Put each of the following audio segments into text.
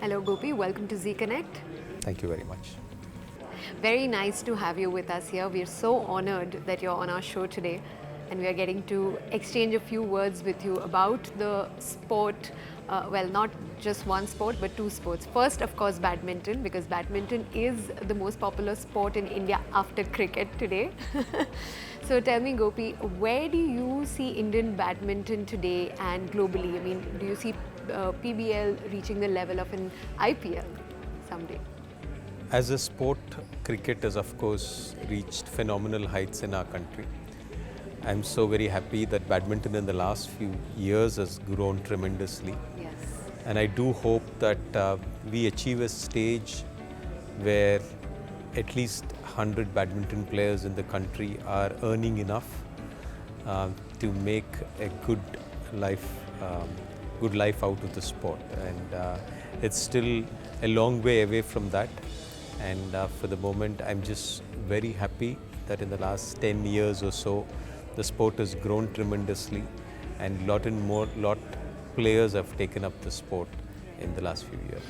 Hello Gopi, welcome to Z Connect. Thank you very much. Very nice to have you with us here. We're so honored that you're on our show today and we are getting to exchange a few words with you about the sport. Well, not just one sport, but two sports. First, of course, badminton, because badminton is the most popular sport in India after cricket today. So tell me, Gopi, where do you see Indian badminton today and globally? I mean, do you see PBL reaching the level of an IPL someday? As a sport, cricket has of course reached phenomenal heights in our country. I'm so very happy that badminton in the last few years has grown tremendously. Yes. And I do hope that we achieve a stage where at least 100 badminton players in the country are earning enough to make a good life out of the sport. And it's still a long way away from that. And for the moment, I'm just very happy that in the last 10 years or so, the sport has grown tremendously, and lot players have taken up the sport in the last few years.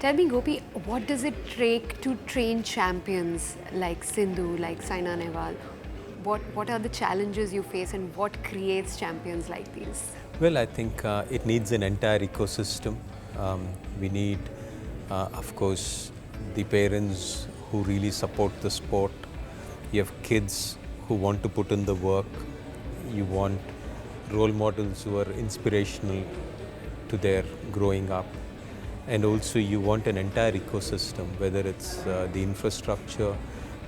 Tell me, Gopi, what does it take to train champions like Sindhu, like Saina Nehwal? What are the challenges you face and what creates champions like these? Well, I think it needs an entire ecosystem. We need, of course, the parents who really support the sport. You have kids who want to put in the work. You want role models who are inspirational to their growing up. And also you want an entire ecosystem, whether it's the infrastructure,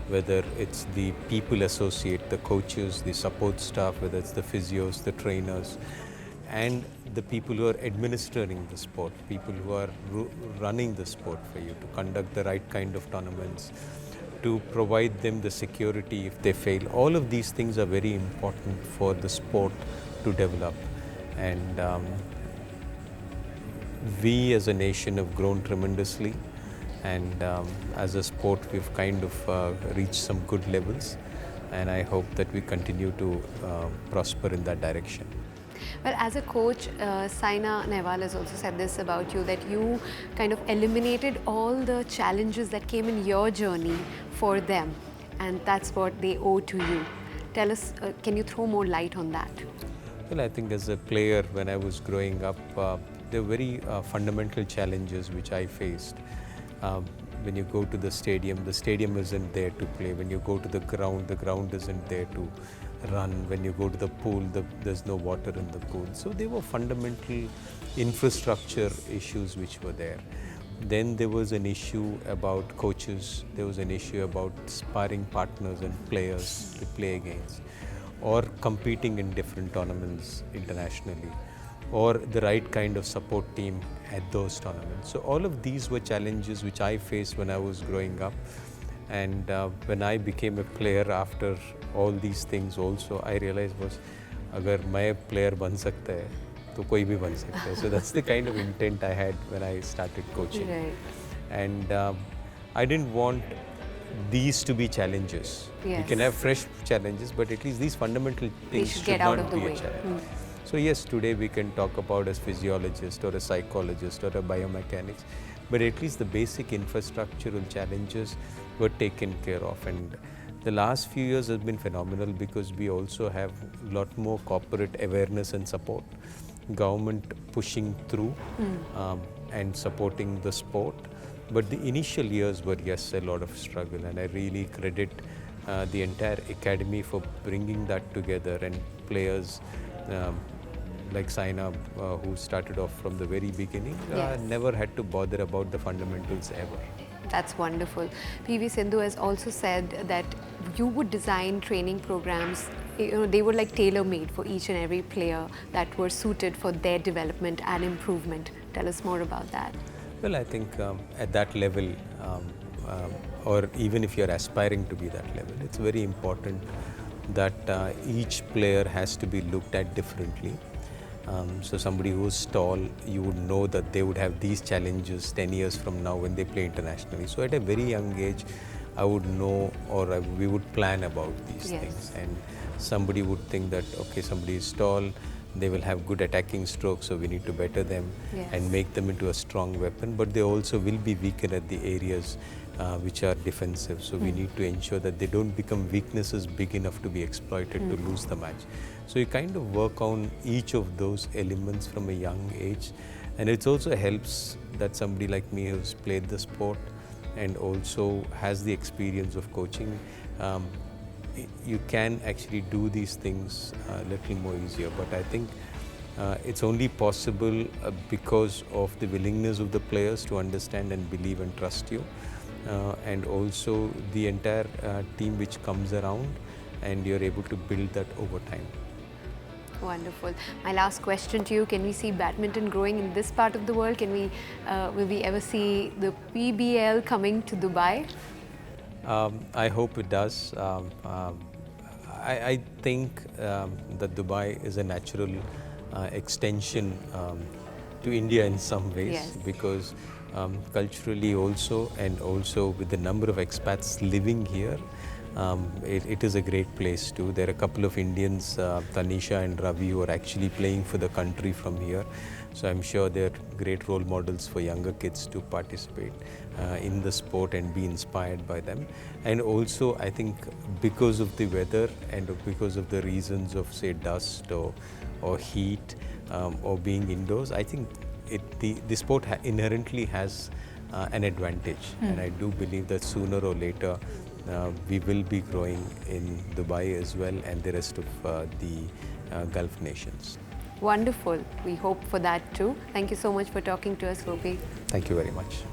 whether it's the people associate, the coaches, the support staff, whether it's the physios, the trainers, and the people who are administering the sport, people who are running the sport for you, to conduct the right kind of tournaments, to provide them the security if they fail. All of these things are very important for the sport to develop. And we as a nation have grown tremendously, and as a sport we've kind of reached some good levels, and I hope that we continue to prosper in that direction. Well, as a coach, Saina Nehwal has also said this about you, that you kind of eliminated all the challenges that came in your journey for them, and that's what they owe to you. Tell us, can you throw more light on that? Well, I think as a player, when I was growing up, there were very fundamental challenges which I faced. When you go to the stadium isn't there to play. When you go to the ground isn't there to run. When you go to the pool, there's no water in the pool. So there were fundamental infrastructure issues which were there. Then there was an issue about coaches. There was an issue about sparring partners and players to play against, or competing in different tournaments internationally, or the right kind of support team at those tournaments. So all of these were challenges which I faced when I was growing up. And when I became a player, after all these things also, I realized was, agar मैं player बन सकता है, तो कोई भी बन सकता है. So that's the kind of intent I had when I started coaching. Right. And I didn't want these to be challenges. Yes. You can have fresh challenges, but at least these fundamental things should not be a challenge. So yes, today we can talk about as physiologist or a psychologist or a biomechanics, but at least the basic infrastructural challenges were taken care of. And the last few years have been phenomenal because we also have a lot more corporate awareness and support, government pushing through and supporting the sport. But the initial years were, yes, a lot of struggle, and I really credit the entire academy for bringing that together, and players like Saina, who started off from the very beginning, Yes. never had to bother about the fundamentals ever. That's wonderful. PV Sindhu has also said that you would design training programs, they were like tailor-made for each and every player that were suited for their development and improvement. Tell us more about that. Well, I think at that level, or even if you're aspiring to be that level, it's very important that each player has to be looked at differently. So somebody who's tall, you would know that they would have these challenges 10 years from now when they play internationally. So at a very young age, I would know, or we would plan about these Yes. things. And somebody would think that, okay, somebody is tall, They will have good attacking strokes, so we need to better them and make them into a strong weapon. But they also will be weaker at the areas which are defensive. So we need to ensure that they don't become weaknesses big enough to be exploited to lose the match. So you kind of work on each of those elements from a young age. And it also helps that somebody like me who's played the sport and also has the experience of coaching, you can actually do these things a little more easier. But I think it's only possible because of the willingness of the players to understand and believe and trust you, and also the entire team which comes around, and you're able to build that over time. Wonderful. My last question to you, can we see badminton growing in this part of the world? Can we, will we ever see the PBL coming to Dubai? I hope it does. I think that Dubai is a natural extension to India in some ways, because culturally also, and also with the number of expats living here, it is a great place too. There are a couple of Indians, Tanisha and Ravi, who are actually playing for the country from here. So I'm sure they're great role models for younger kids to participate in the sport and be inspired by them. And also I think because of the weather and because of the reasons of, say, dust or heat or being indoors, I think the sport inherently has an advantage. And I do believe that sooner or later we will be growing in Dubai as well, and the rest of the Gulf nations. Wonderful. We hope for that too. Thank you so much for talking to us, Gopi. Thank you very much.